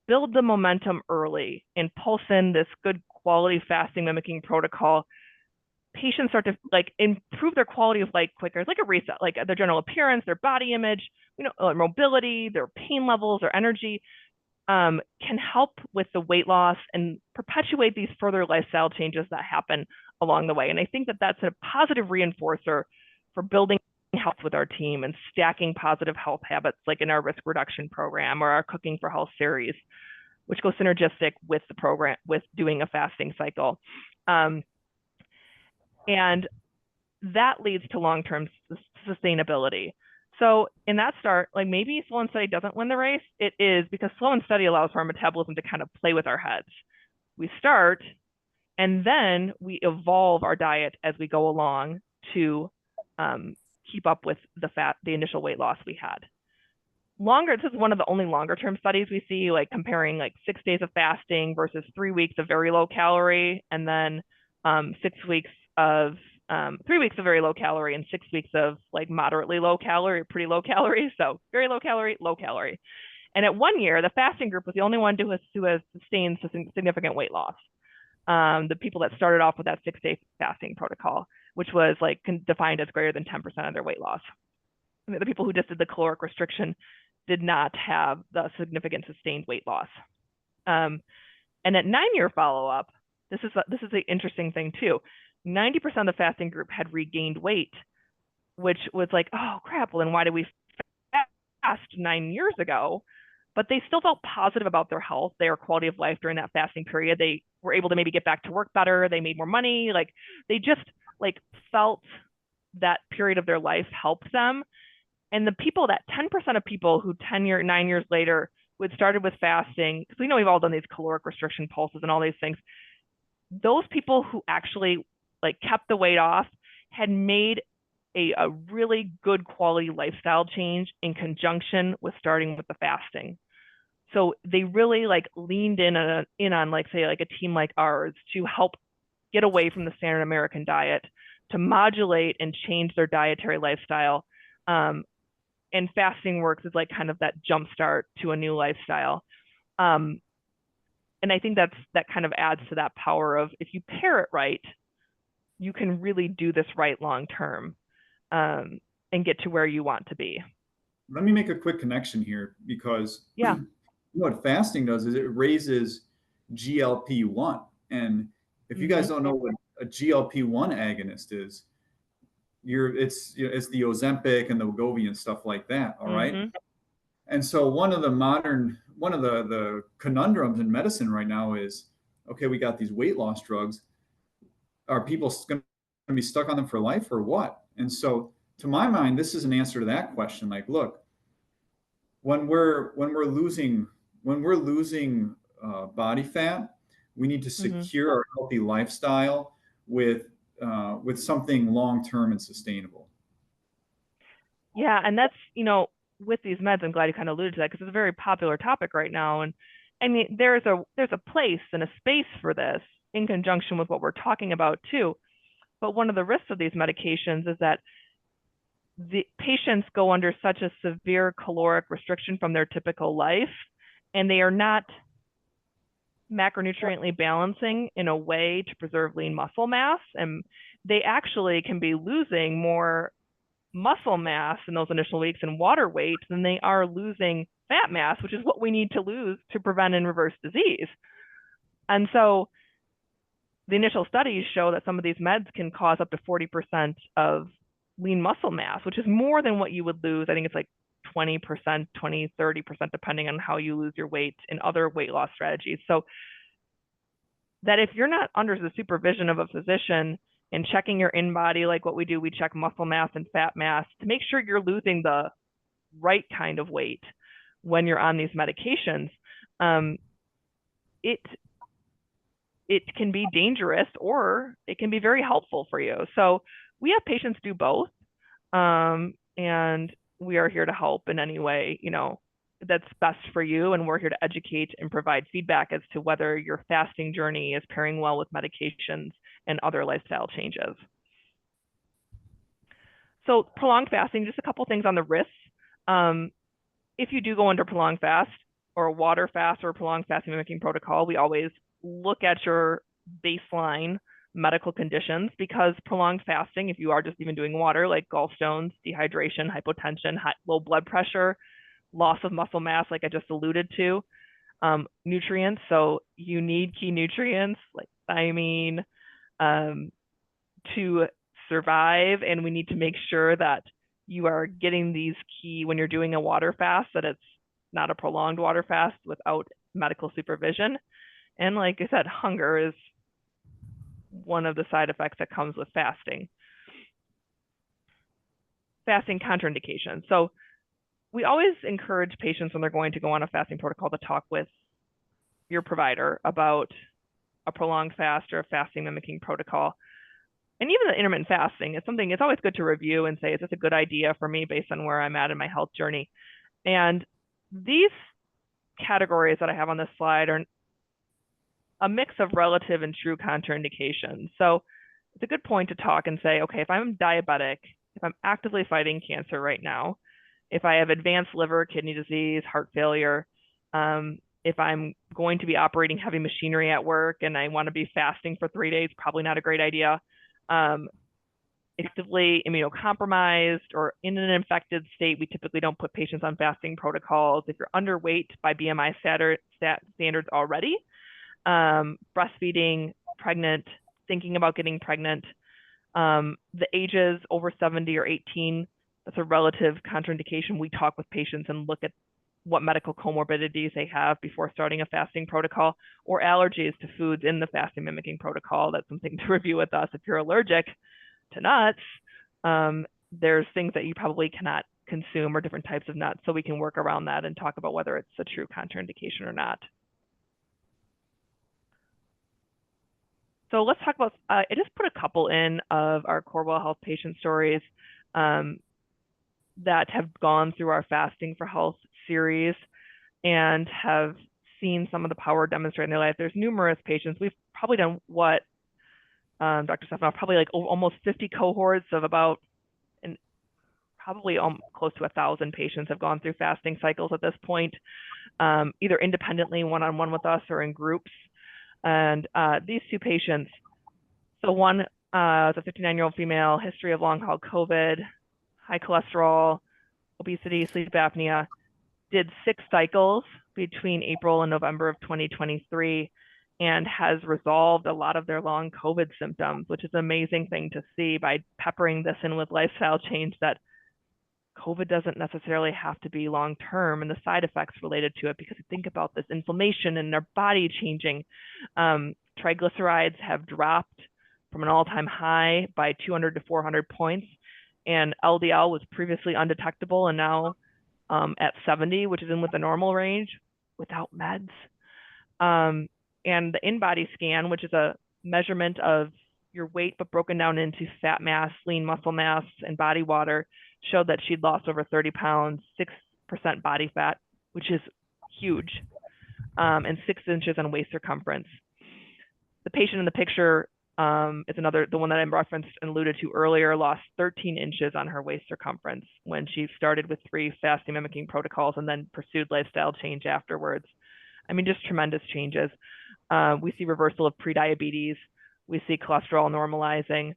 build the momentum early and pulse in this good quality fasting mimicking protocol, patients start to like improve their quality of life quicker. It's like a reset, like their general appearance, their body image, their mobility, their pain levels, their energy. can help with the weight loss and perpetuate these further lifestyle changes that happen along the way. And I think that that's a positive reinforcer for building health with our team and stacking positive health habits, like in our risk reduction program or our Cooking for Health series, which goes synergistic with the program, with doing a fasting cycle. And that leads to long-term sustainability. So in that start, like maybe slow and steady doesn't win the race. It is because slow and steady allows for our metabolism to kind of play with our heads. We start and then we evolve our diet as we go along to keep up with the initial weight loss we had. This is one of the only longer term studies we see, like comparing like 6 days of fasting versus 3 weeks of very low calorie, and then 6 weeks of 3 weeks of very low calorie and 6 weeks of like moderately low calorie, pretty low calorie. So very low calorie, low calorie. And at 1 year, the fasting group was the only one who has sustained significant weight loss. The people that started off with that 6-day fasting protocol, which was like defined as greater than 10% of their weight loss. And the people who just did the caloric restriction did not have the significant sustained weight loss. And at 9-year follow-up, this is the interesting thing too. 90% of the fasting group had regained weight, which was like, oh crap, well then why did we fast 9 years ago? But they still felt positive about their health, their quality of life during that fasting period. They were able to maybe get back to work better. They made more money. Like they just like felt that period of their life helped them. And the people, that 10% of people who 9 years later who had started with fasting, because we know we've all done these caloric restriction pulses and all these things, those people who actually like kept the weight off had made a really good quality lifestyle change in conjunction with starting with the fasting. So they really like leaned in on like, say, like a team like ours to help get away from the standard American diet, to modulate and change their dietary lifestyle. And fasting works as like kind of that jumpstart to a new lifestyle. And I think that kind of adds to that power of, if you pair it right, you can really do this right long term, and get to where you want to be. Let me make a quick connection here, because yeah, what fasting does is it raises GLP-1. And if you guys don't know what a GLP-1 agonist is, it's the Ozempic and the Wegovy and stuff like that. All right. And so one of the conundrums in medicine right now is, okay, we got these weight loss drugs. Are people going to be stuck on them for life or what? And so to my mind, this is an answer to that question. Like, look, when we're losing body fat, we need to secure our healthy lifestyle with something long-term and sustainable. Yeah, and that's, with these meds, I'm glad you kind of alluded to that, because it's a very popular topic right now. And I mean, there's a place and a space for this in conjunction with what we're talking about too. But one of the risks of these medications is that the patients go under such a severe caloric restriction from their typical life, and they are not macronutriently balancing in a way to preserve lean muscle mass. And they actually can be losing more muscle mass in those initial weeks and water weight than they are losing fat mass, which is what we need to lose to prevent and reverse disease. And so the initial studies show that some of these meds can cause up to 40% of lean muscle mass, which is more than what you would lose. I think it's like 20%, 20, 30%, depending on how you lose your weight in other weight loss strategies. So that if you're not under the supervision of a physician and checking your in-body, like what we do, we check muscle mass and fat mass to make sure you're losing the right kind of weight when you're on these medications, it can be dangerous, or it can be very helpful for you. So we have patients do both, and we are here to help in any way, that's best for you. And we're here to educate and provide feedback as to whether your fasting journey is pairing well with medications and other lifestyle changes. So prolonged fasting, just a couple things on the risks. If you do go under prolonged fast or a water fast or a prolonged fasting mimicking protocol, we always look at your baseline medical conditions, because prolonged fasting, if you are just even doing water, like gallstones, dehydration, hypotension, low blood pressure, loss of muscle mass, like I just alluded to, Nutrients, so you need key nutrients like thiamine to survive, and we need to make sure that you are getting these key when you're doing a water fast, that it's not a prolonged water fast without medical supervision. And like I said, hunger is one of the side effects that comes with fasting. Fasting contraindications. So we always encourage patients when they're going to go on a fasting protocol to talk with your provider about a prolonged fast or a fasting mimicking protocol. And even the intermittent fasting is something, it's always good to review and say, is this a good idea for me based on where I'm at in my health journey? And these categories that I have on this slide are a mix of relative and true contraindications. So it's a good point to talk and say, okay, if I'm diabetic, if I'm actively fighting cancer right now, if I have advanced liver, kidney disease, heart failure, if I'm going to be operating heavy machinery at work and I want to be fasting for 3 days, probably not a great idea. Actively immunocompromised or in an infected state, we typically don't put patients on fasting protocols. If you're underweight by BMI standards already, breastfeeding, pregnant, thinking about getting pregnant, the ages over 70 or 18, that's a relative contraindication. We talk with patients and look at what medical comorbidities they have before starting a fasting protocol, or allergies to foods in the fasting mimicking protocol. That's something to review with us. If you're allergic to nuts, there's things that you probably cannot consume or different types of nuts. So we can work around that and talk about whether it's a true contraindication or not. So let's talk about, I just put a couple in of our Corewell Health patient stories that have gone through our Fasting for Health series and have seen some of the power demonstrated in their life. There's numerous patients. We've probably done what, Dr. Stephanoff, probably like almost 50 cohorts of about, and probably close to 1,000 patients have gone through fasting cycles at this point, either independently, one-on-one with us, or in groups. And these two patients, so one is a 59-year-old female, history of long haul COVID, high cholesterol, obesity, sleep apnea, did 6 cycles between April and November of 2023, and has resolved a lot of their long COVID symptoms, which is an amazing thing to see by peppering this in with lifestyle change, that COVID doesn't necessarily have to be long-term and the side effects related to it, because think about this inflammation and their body changing. Triglycerides have dropped from an all-time high by 200 to 400 points, and LDL was previously undetectable and now at 70, which is in with the normal range without meds. And the in-body scan, which is a measurement of your weight but broken down into fat mass, lean muscle mass, and body water, showed that she'd lost over 30 pounds, 6% body fat, which is huge, and 6 inches on waist circumference. The patient in the picture is the one that I referenced and alluded to earlier, lost 13 inches on her waist circumference when she started with 3 fasting mimicking protocols and then pursued lifestyle change afterwards. I mean, just tremendous changes. We see reversal of prediabetes. We see cholesterol normalizing.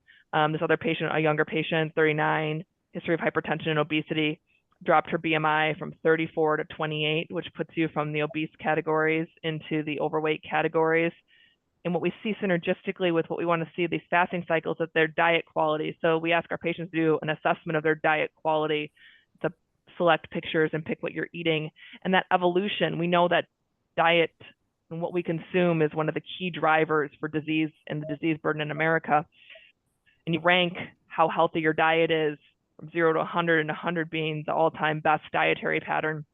This other patient, a younger patient, 39, history of hypertension and obesity, dropped her BMI from 34 to 28, which puts you from the obese categories into the overweight categories. And what we see synergistically with what we want to see these fasting cycles is their diet quality. So we ask our patients to do an assessment of their diet quality, to select pictures and pick what you're eating. And that evolution, we know that diet and what we consume is one of the key drivers for disease and the disease burden in America. And you rank how healthy your diet is from 0 to 100, and 100 being the all-time best dietary pattern,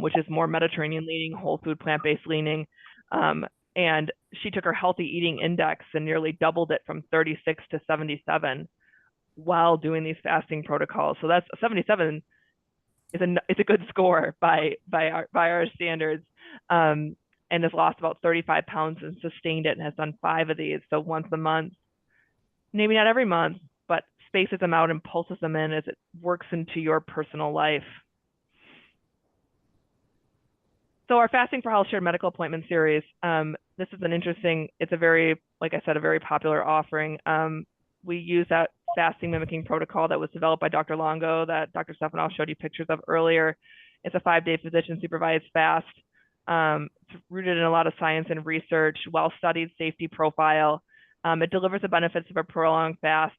which is more Mediterranean leaning, whole food, plant-based leaning. And she took her healthy eating index and nearly doubled it from 36 to 77 while doing these fasting protocols. So that's 77 is a good score by our standards, and has lost about 35 pounds and sustained it, and has done 5 of these. So once a month, maybe not every month, but spaces them out and pulses them in as it works into your personal life. So our Fasting for Health Shared Medical Appointment series, this is an interesting, it's a very, like I said, a very popular offering. We use that fasting mimicking protocol that was developed by Dr. Longo that Dr. Stephanoff showed you pictures of earlier. It's a 5-day physician supervised fast. It's rooted in a lot of science and research, well-studied safety profile. It delivers the benefits of a prolonged fast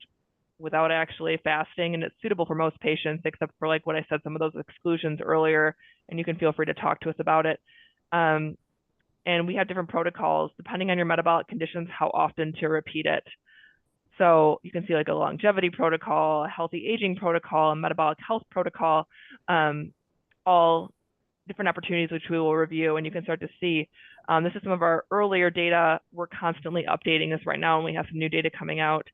without actually fasting, and it's suitable for most patients, except for, like what I said, some of those exclusions earlier, and you can feel free to talk to us about it. And we have different protocols depending on your metabolic conditions, how often to repeat it. So you can see like a longevity protocol, a healthy aging protocol, a metabolic health protocol, all different opportunities which we will review, and you can start to see. This is some of our earlier data. We're constantly updating this right now, and we have some new data coming out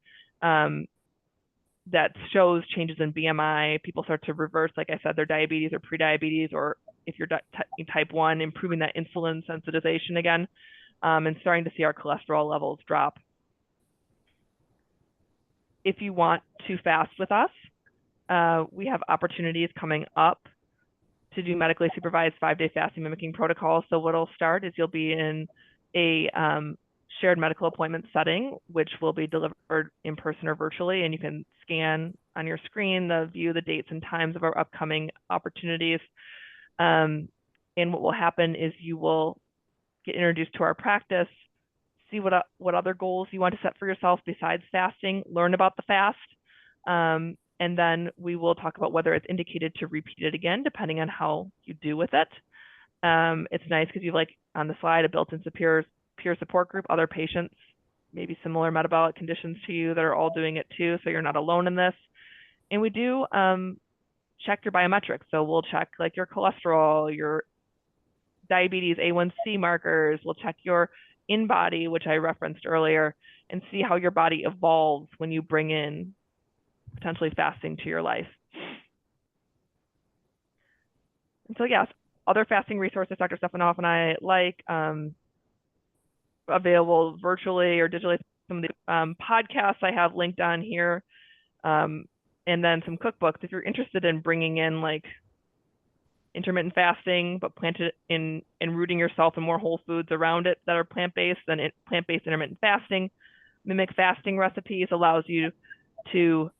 that shows changes in BMI. People start to reverse, like I said, their diabetes or prediabetes, or if you're type 1, improving that insulin sensitization again, and starting to see our cholesterol levels drop. If you want to fast with us, we have opportunities coming up to do medically supervised 5-day fasting mimicking protocols. So what'll start is you'll be in a shared medical appointment setting, which will be delivered in person or virtually, and you can scan on your screen the view the dates and times of our upcoming opportunities. And what will happen is you will get introduced to our practice, see what other goals you want to set for yourself besides fasting, learn about the fast, and then we will talk about whether it's indicated to repeat it again, depending on how you do with it. It's nice because you've, like on the slide, a built-in peer support group, other patients, maybe similar metabolic conditions to you that are all doing it too, so you're not alone in this. And we do check your biometrics. So we'll check like your cholesterol, your diabetes, A1C markers. We'll check your in-body, which I referenced earlier, and see how your body evolves when you bring in potentially fasting to your life. And so yes, other fasting resources Dr. Stephanoff and I like, available virtually or digitally. Some of the podcasts I have linked on here, and then some cookbooks. If you're interested in bringing in like intermittent fasting, but planted in rooting yourself in more whole foods around it that are plant-based, then plant-based intermittent fasting. Mimic fasting recipes allows you to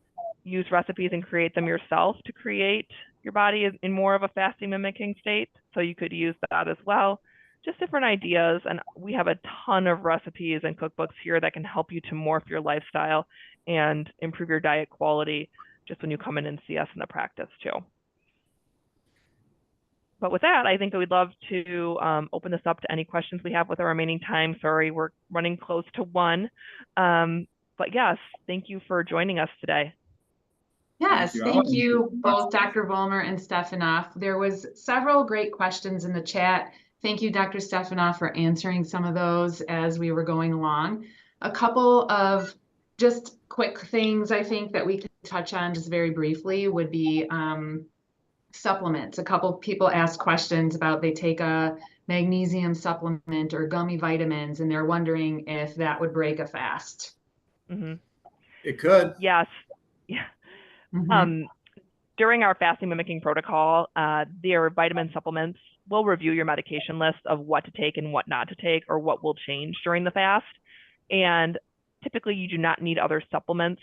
use recipes and create them yourself to create your body in more of a fasting mimicking state. So you could use that as well. Just different ideas. And we have a ton of recipes and cookbooks here that can help you to morph your lifestyle and improve your diet quality just when you come in and see us in the practice too. But with that, I think that we'd love to open this up to any questions we have with our remaining time. Sorry, we're running close to 1. But yes, thank you for joining us today. Yes, thank you both Dr. Vollmer and Stephanoff. There was several great questions in the chat. Thank you, Dr. Stephanoff, for answering some of those as we were going along. A couple of just quick things I think that we can touch on just very briefly would be supplements. A couple people asked questions about they take a magnesium supplement or gummy vitamins, and they're wondering if that would break a fast. Mm-hmm. It could. Yes. Yeah. Mm-hmm. During our fasting mimicking protocol, their vitamin supplements will review your medication list of what to take and what not to take, or what will change during the fast. And typically you do not need other supplements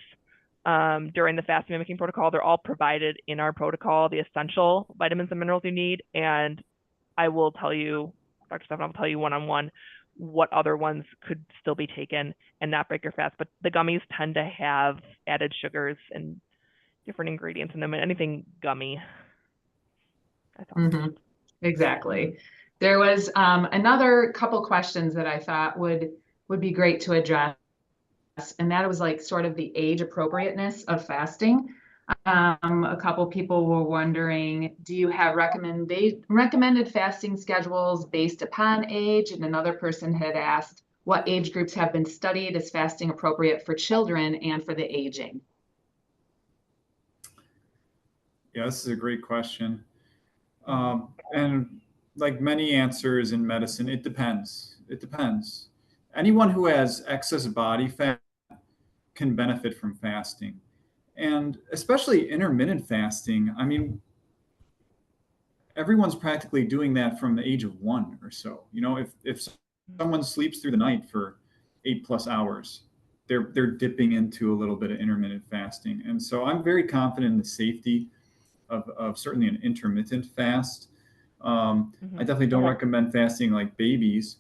during the fasting mimicking protocol. They're all provided in our protocol, the essential vitamins and minerals you need. And I will tell you, Dr. Stephanoff will tell you one-on-one what other ones could still be taken and not break your fast. But the gummies tend to have added sugars and different ingredients in them, and anything gummy. Mm-hmm. Exactly. There was another couple questions that I thought would be great to address, and that was like sort of the age appropriateness of fasting. A couple people were wondering, do you have recommended fasting schedules based upon age? And another person had asked, what age groups have been studied as fasting appropriate for children and for the aging? Yeah, this is a great question. And like many answers in medicine, it depends. It depends. Anyone who has excess body fat can benefit from fasting. And especially intermittent fasting, I mean, everyone's practically doing that from the age of 1 or so. You know, if someone sleeps through the night for 8+ hours, they're dipping into a little bit of intermittent fasting. And so I'm very confident in the safety of certainly an intermittent fast. I definitely don't recommend fasting like babies,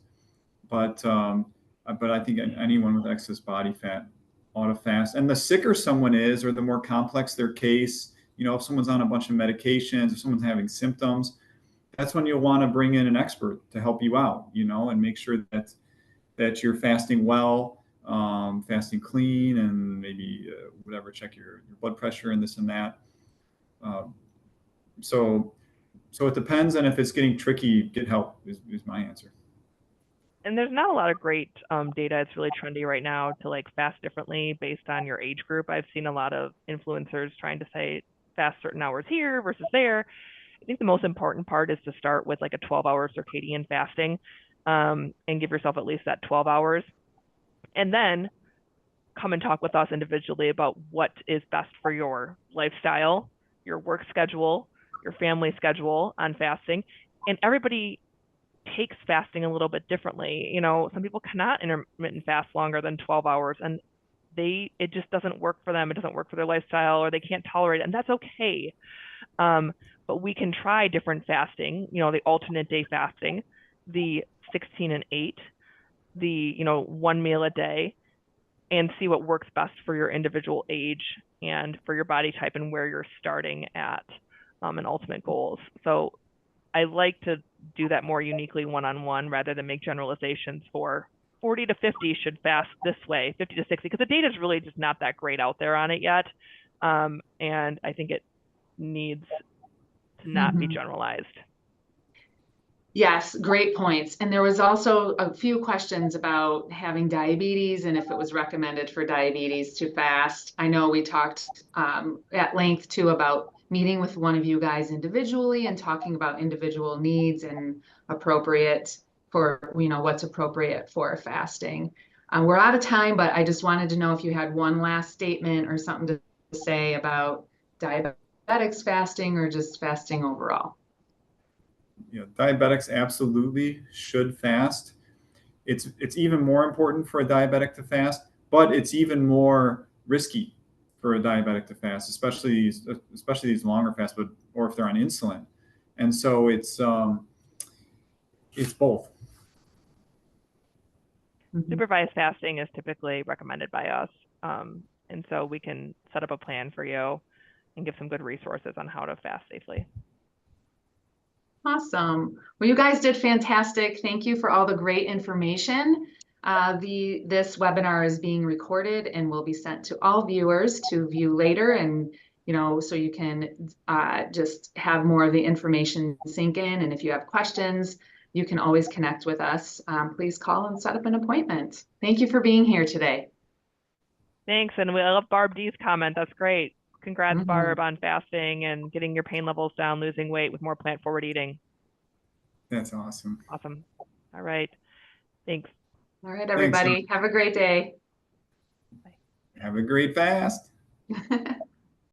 but I think anyone with excess body fat ought to fast. And the sicker someone is, or the more complex their case, if someone's on a bunch of medications, if someone's having symptoms, that's when you'll want to bring in an expert to help you out, and make sure that you're fasting well, fasting clean, and maybe whatever, check your blood pressure and this and that. So it depends, and if it's getting tricky, get help is my answer. And there's not a lot of great data. It's really trendy right now to like fast differently based on your age group. I've seen a lot of influencers trying to say fast certain hours here versus there. I think the most important part is to start with like a 12-hour circadian fasting, and give yourself at least that 12 hours. And then come and talk with us individually about what is best for your lifestyle, your work schedule, your family schedule on fasting. And everybody takes fasting a little bit differently. Some people cannot intermittent fast longer than 12 hours, and it just doesn't work for them. It doesn't work for their lifestyle, or they can't tolerate it, and that's okay. But we can try different fasting, the alternate day fasting, the 16 and 8, the, one meal a day, and see what works best for your individual age and for your body type and where you're starting at, and ultimate goals. So I like to do that more uniquely one-on-one rather than make generalizations for 40 to 50 should fast this way, 50 to 60, because the data is really just not that great out there on it yet. And I think it needs to not be generalized. Yes, great points. And there was also a few questions about having diabetes and if it was recommended for diabetes to fast. I know we talked at length too about meeting with one of you guys individually and talking about individual needs and appropriate for, what's appropriate for fasting. We're out of time, but I just wanted to know if you had one last statement or something to say about diabetics fasting or just fasting overall. Diabetics absolutely should fast. It's even more important for a diabetic to fast, but it's even more risky for a diabetic to fast, especially these longer fasts, or if they're on insulin. And so it's both. Supervised fasting is typically recommended by us, and so we can set up a plan for you and give some good resources on how to fast safely. Awesome. Well, you guys did fantastic. Thank you for all the great information. This webinar is being recorded and will be sent to all viewers to view later, and so you can just have more of the information sink in. And if you have questions, you can always connect with us. Please call and set up an appointment. Thank you for being here today. Thanks, and I love Barb D's comment. That's great. Congrats, Barb, on fasting and getting your pain levels down, losing weight with more plant-forward eating. That's awesome. Awesome. All right. Thanks. All right, everybody. Have a great day. Have a great fast.